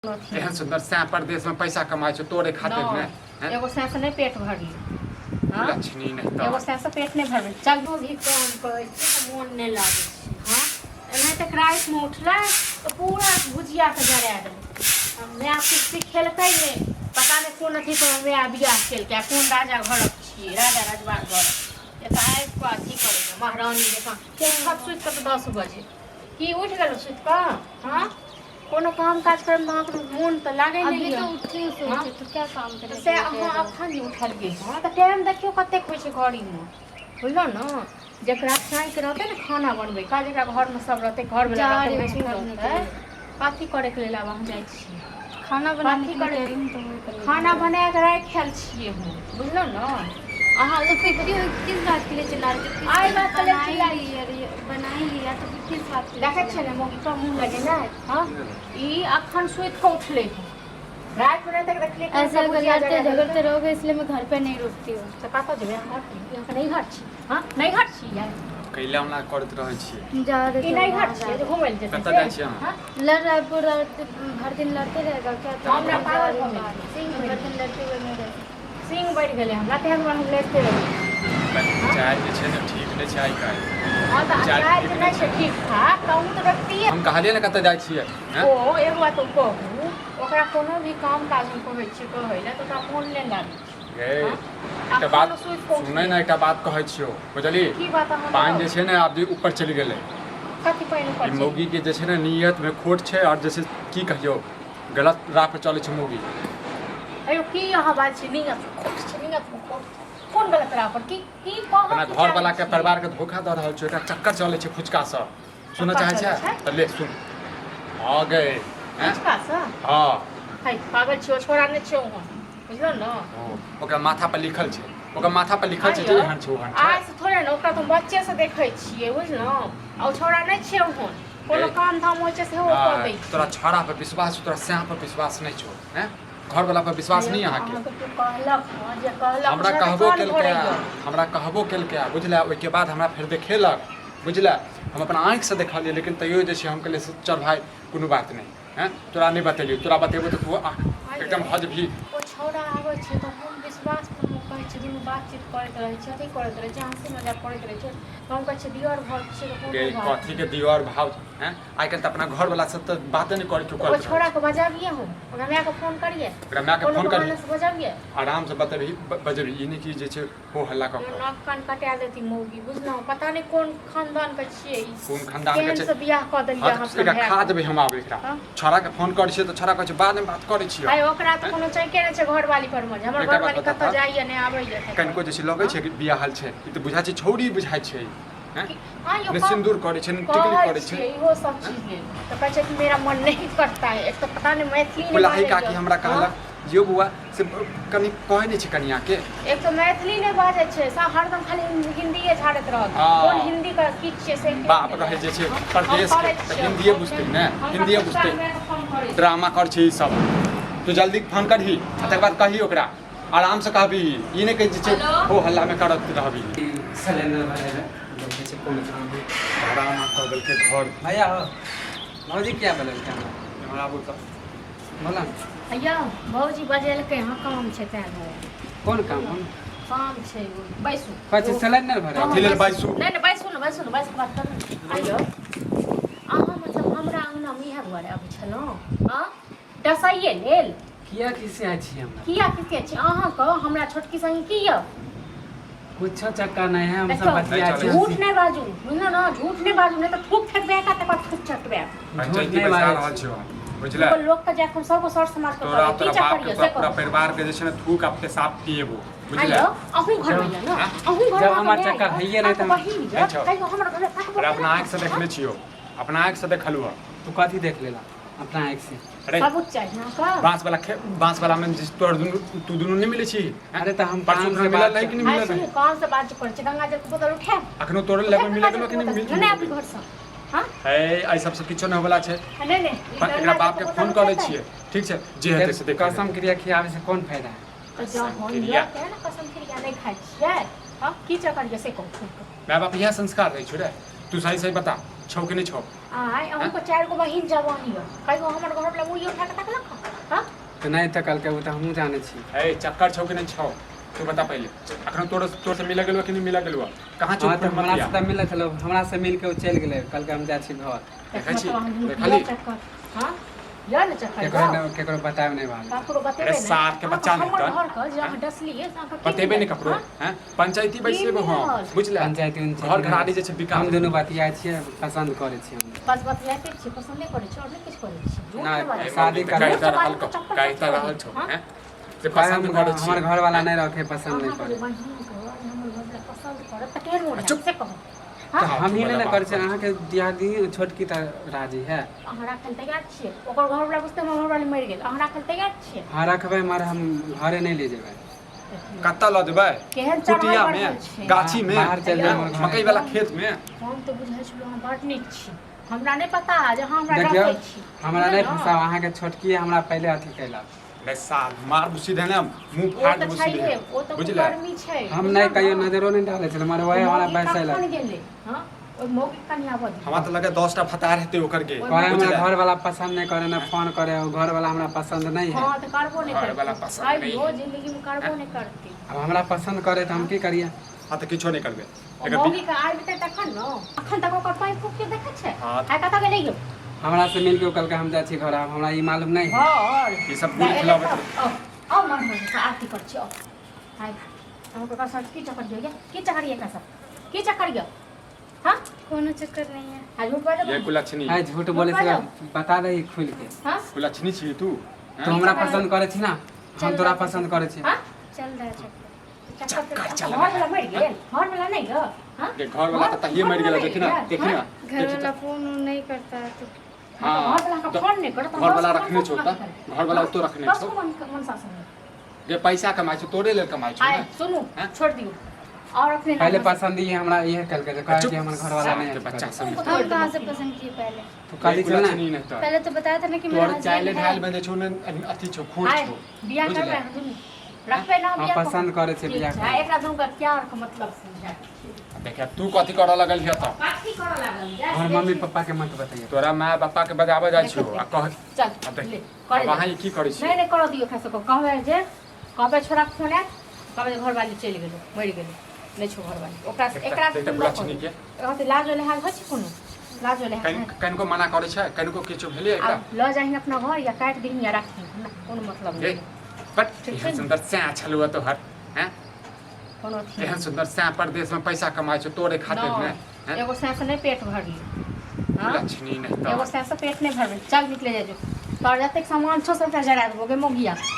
एहन सुंदर सैं परदेश में पैसा कमाए छो तोरे खातिर में एगो सैं से नहीं पेट भरी। हां लक्ष्मी नहीं तो एगो सैं से पेट नहीं भरबे चल तो भी काम करे छी मन नहीं लागे छी। हां एना तक रात में उठला तो पूरा भुजिया के जरा दे मैं आपके सिखेलकै ने पता नहीं कौन अथी पर मैं बियाह केल के कौन राजा घर छी राजा राजवा घर एता आइ को अथी करे महारानी जका कब सुत के 10 बजे की उठ गेल सुत का। हां कोनो काम काज करे में तो मन तो लागे नहीं तो उठे सोचे तो क्या काम करे से अहाँ अखन उठल गेल हां त टाइम देखियो कते होय छै घड़ी में बुझलो न जेकरा चाय के रहते न खाना बनबे का जेकरा घर में सब रहते घर वाला रहते काफी करे के लेल आब हम जाय छी खाना बनाने करे तो खाना बना के राख खेल छिए हम बुझलो न अहाँ तो फिर किस बात के लिए चिल्ला रहे थे आई बात के लिए चिल्ला रही बनाई लिया तो फिर किस बात के देखे छै न मोगी का मुंह लगे ना हां ई अखन सुत के उठले रात में तक देखले ऐसे अगर लड़ते झगड़ते रहोगे इसलिए मैं घर पे नहीं रुकती हूँ। तो पापा जो यहाँ नहीं घर छी हां नहीं घर छी यार कैला हमरा करत रहै छी जा रहे ई नहीं घर छी घुमल जेते कतऽ जाइ छी अहाँ लड़ रायपुर हर दिन लड़ते रहेगा क्या तो हमरा पागल हो गए सिंह हर दिन लड़ते हुए नहीं रहते सिंह बढ़ गेले हमरा ते हम लेते रही चाय जे छै ने ठीक नहि छै आइ काल्हि हां त चाय के नहीं छै ठीक ठाक कहूं तो रखती है हम कहलिए ने कतऽ जाइ छियै ओ एगो बात कहूं ओकरा कोनो भी काम काज में कहै छी कहैला तो ओकरा फोन ले लागी गे एकटा बात सुनै ना एकटा बात कहै छियो बुझली की बात हम पानी जे छै ने आब जे ऊपर चलि गेलै कथि पानी पर ई मौगी के जे छै ने नियत में खोट छै और जैसे की कहियो गलत राह पे चलै छै मौगी अयो की यहाँ बात छै नियत खोट छै नियत खोट कौन गलत राह पर की अपना घर वाला के परिवार के धोखा दऽ रहल छै एकरा चक्कर चलै छै फुचका से सुनऽ चाहै छै त ले सुन आ गए फुचका से हां हाय पागल छियो छोरा नै छियो बुझलो न ओकरा माथा पर लिखल छै ओकरा माथा पर लिखल छै जे एहन छै ओहन छै आज से थोड़े न ओकरा तुम बच्चे से देखै छियै बुझलो आ छोरा नै छियो ओहन कोनो काम धाम होय छै से हो कर दै तोरा छौड़ा पर विश्वास तोरा सैं पर विश्वास नहीं छौ हैं घर वाला पर विश्वास नहीं अहाँ के तू कहलक जे कहलक हमरा कहबो केलकै हमरा कहबो केलकै बुझला ओइ के बाद हमरा फेर देखेलक बुझला हम अपन आँख से देखलिए लेकिन तैयो जे छै हम कहलिए चल भाई कोनो बात नहीं हैं तोरा नहीं बतेलियो तोरा बतेबो तो तू एकदम हज भी ओ छौड़ा आबै छै त हम विश्वास पर कहै छी दुनू बातचीत करैत रहै छै अथी करैत रहै छै हंसी मजाक करैत रहै छै हम कहै छी दियर घर छै के कथी के दियर भाव हैं आइ काल्हि त अपना घर वाला सब त बाते नहीं करै ओ छौड़ा के बजाबिए हम ओकरा माय के फोन करिए ओकरा माय के फोन करिए बजाबिए आराम से बतेबी बजेबी ई नहीं कि जे छै हो हल्ला क के नाक कान कटा देती मौगी बुझलौ पता नहीं कोन खानदान के छियै ई कोन खानदान के छै से बियाह क देलियै हां हम एकरा खा देबै हम आबै एकरा छौड़ा के फोन करै छियै त छौड़ा कहै छै बाद में बात करै छियै आइ ओकरा त कोनो चैके नै छै घरवाली पर में हमर घरवाली कत जाइए नै आबैए कनको जे छै लगै छै कि बियाह हाल छै ई त बुझा छै छौड़ी बुझाइ छै हैं ने सिंदूर करे छै ने टिकली करे छै इहो सब चीज ले तो कहै छै कि मेरा मन नहीं करता है एक तो पता नहीं मैथिली नहीं कुलाही काकी हमरा कहलक यो बुआ से कनी कहै नै छै कनिया के एक तो मैथिली नहीं बाजै छै सा हरदम खाली हिंदीए झाड़ैत रहत कोन हिंदी का की छै से बाप रहे जे छै प्रदेश के त हिंदीए बुझतै ने हिंदीए बुझतै ड्रामा कर छै ई सब तू जल्दी फोन करही तकर बाद कही ओकरा आराम से कहबी ई नै कहि जे छै हो हल्ला में करत रहबी सिलेंडर वाले देखे से कौन काम है ड्रामा कर देल के घर भैया हो मौजी क्या बोलल क्या हमरा आबू त बोला भैया भौजी बजेलकै हां काम छै तें कौन काम काम छै बैसू कथि सिलेंडर भरे कथी लेल बाइसू नहीं नहीं बैसू न बैस के बात कर आइयो अहाँ मतलब हमरा अंगना में इहे दुआरे आबै छलौ हां दसाइए लेल किया किसे आ छी हमरा किया किसे छी अहाँ को हमरा छोटकी संगी किया कुछ चक्का नहीं है हम सब बतिया छी झूठ नहीं बाजू बुझलो ना झूठ नहीं बाजू नहीं तो थूक फेंकबे का तक थूक चटबे पंचायती पैसा रहल छै बुझला तो लोग का जाके हम सब को सर समाज को तोरा की तोरा बाप चक्कर के से पूरा परिवार के जे छै ने थूक आप पेशाब पिएबो बुझला हेलो अहू घर में ना अहू घर जब हमार चक्का हइए नहीं त कहीं हमरा घर तक अरे अपना आँख से देखने छियो अपना आँख से देखलु तू कथि देख लेला अपना आँख से अरे सबूत चाहिए ना का बांस वाला में तोर तू दुनू नहीं मिले छी अरे त हम परसों काम से मिलल बात है कि नहीं हाय मिलल सुन है कौन से बात कर छ गंगा जल के बोतल उठा अखनो तोरे लेवे मिले गेलो कि नहीं मिल नहीं अपने घर से हां है आई सब से किछो न होला छै नहीं नहीं एकरा बाप के फोन कर लै छियै ठीक छै जे हेतै से देख कसम क्रिया खियावे से कौन फायदा है तो जो हम लोग है ना कसम क्रिया नहीं खाइ छियै हां की चक्कर जैसे कहू माय बाप यह संस्कार रहै छै रे तू सही सही बता छौ कि नहीं छौ आय हमको 4 गो बहिन जवानी है कई गो हमर घर वाला मुई उठा के तकलक हां तो नहीं तो कल के वो तो हमहूँ जाने छी ए चक्कर छौ कि नहीं छौ तू बता पहले अखन तोर से मिला गेलवा कि नहीं मिला गेलवा कहाँ छौ हाँ तो हमरा से तो मिलत छलो हमरा से मिल के वो चल गेले कल के हम जा छी घर देखै छी खाली देखली हां या न चक्कर केकरो बताब नहीं बात काकरो बतेबे अरे साथ के बच्चा नहीं हमर कर घर का जहाँ डसली है साका बतेबे नहीं ककरो हैं पंचायती बैसले हो बुझले पंचायती घर घराड़ी जे छै विकास हम दुनू बतिया छियै पसंद करे छी हम बस बतियाते छी पसंद नहीं करे छी और नहीं कुछ करे छी ना, शादी कर काइता रहल छौ हैं से पसंद करे छी हमर घर वाला नहीं रखे पसंद नहीं करे पसंद करे त केर मोड़ से कहो तो हम ही नहीं करे छी अहाँ के दियादी छोटकी त राजी है अहाँ राखल तैयार छियै ओकर घर वाला बुझते हमर घर वाली मर गेल अहाँ राखल तैयार छियै हाँ रखबै मार हम घरे नहीं ले जेबै कत्ता ल देबै केहन कुटिया चढ़ाई में छै गाछी में बाहर चल जाए हमर घर मकई वाला खेत में हम तो बुझै छलौ हम बड़ नीक छी हमरा नहीं पता जे हमरा देखियो रखै छी हमरा नहीं फसाव अहाँ के छोटकी हमरा पहले अथी कैला बे साल मार बुसी देने मुंह ओ फाड़ तो बुसी छैहे देने ओ तो बुझले गर्मी छै हम नहीं कहियो नजरो नहीं डाले छल मारे वही हमरा बैसल कखन गेलै हां ओइ मौके कन्या बदी हमरा तो लगे 10टा फतार हेते ओकर के कहे हमरा घर वाला पसंद नहीं करे ना फोन करे और घर वाला हमरा पसंद नहीं है हां तो करबो नहीं घर वाला करते पसंद आई नहीं हो है। जिंदगी में करबो नहीं करते अब हमरा पसंद करे तो हम की करिए हां तो किछो नहीं करबे एकर मौगी के आइ बिते तखन न अखन तक ओकर पाइ फूक के देखै छै हाँ। आइ कतऽ गेलै यौ हमरा से मिल के कल के हम जा छी घर अब हमरा ई मालूम नहीं है घर ये सब बुढ़ खिलावे आओ मन मन आरती कर छी आइ हमको का सच की चक्कर दियो की चक्कर ये का सब की चक्कर ये हां कोनो चक्कर नहीं है आज झूठ बोल ये कुलछनी है झूठ बोले से बता दही खुल के हां कुलछनी छी तू तो हमरा पसंद करे छी ना हम तोरा पसंद करे छी हां चल रहा है चक्कर चक्कर घर वाला मर गेल घर वाला नहीं ग हां के घर वाला त ये मर गेला देखी ना घर वाला फोन नहीं करता है तो हां घर वाला का फोन नहीं करत घर वाला रखने छौ त घर वाला तो रखने बस छौ मन सासन जे पैसा कमाइ छौ तोरे लेल कमाइ छौ आए ना सुनो हाँ? छोड़ दियो और अपने पहले पसंद ही हमरा ये कल के कहा कि हमर घर वाला नहीं के बच्चा है सब हम कहाँ से पसंद किए पहले तो कल चल ना कुलछनी नहीं त पहले तो बताया था ना कि मेरा तोर हस्बैंड चाइले है। ढाल में जे छौ न अथी छौ खोज आए छौ बियाह कर बुझले? रहे हैं दुनू रखबे ना हाँ, बियाह पसंद करे छै बियाह ठीक छै एकरा दुनू का प्यार का मतलब समझा देखा तू कथी करऽ लगल हिय त काठी कर लागल जा और मम्मी पापा के मत बताइए तोरा माय बापा के बजाबे जाइ छौ आ कह चल आ देख ले कर वहां ई की करै छी नहीं नहीं कर दियो खा सको कहबे जे कहबे छोरा के फोन आत कहबे घर वाली चल गेलो मर गेलो नहीं छो घर वाली ओकरा से एकरा से देखता कुलछनी के कहते लाज वाले हाल होइ छै कोनो लाज वाले हाल कनको मना करै छै कनको किछो भेलै एकरा अब ल जाही अपना घर या काट दही या राखी ना कोनो मतलब ए नहीं बट ठीक एहन छै। सुंदर स्या छलुआ तो हर हैं कोनो थी एहन सुंदर स्या परदेश में पैसा कमाइ छौ तोरे खातिर में हैं एगो सैस नहीं पेट भरली हां कुलछनी नहीं एगो त सैस पेट नहीं भरबे चल निकले जाजो तोर जतेक सामान छौ सबटा जरा देबो गे मोगिया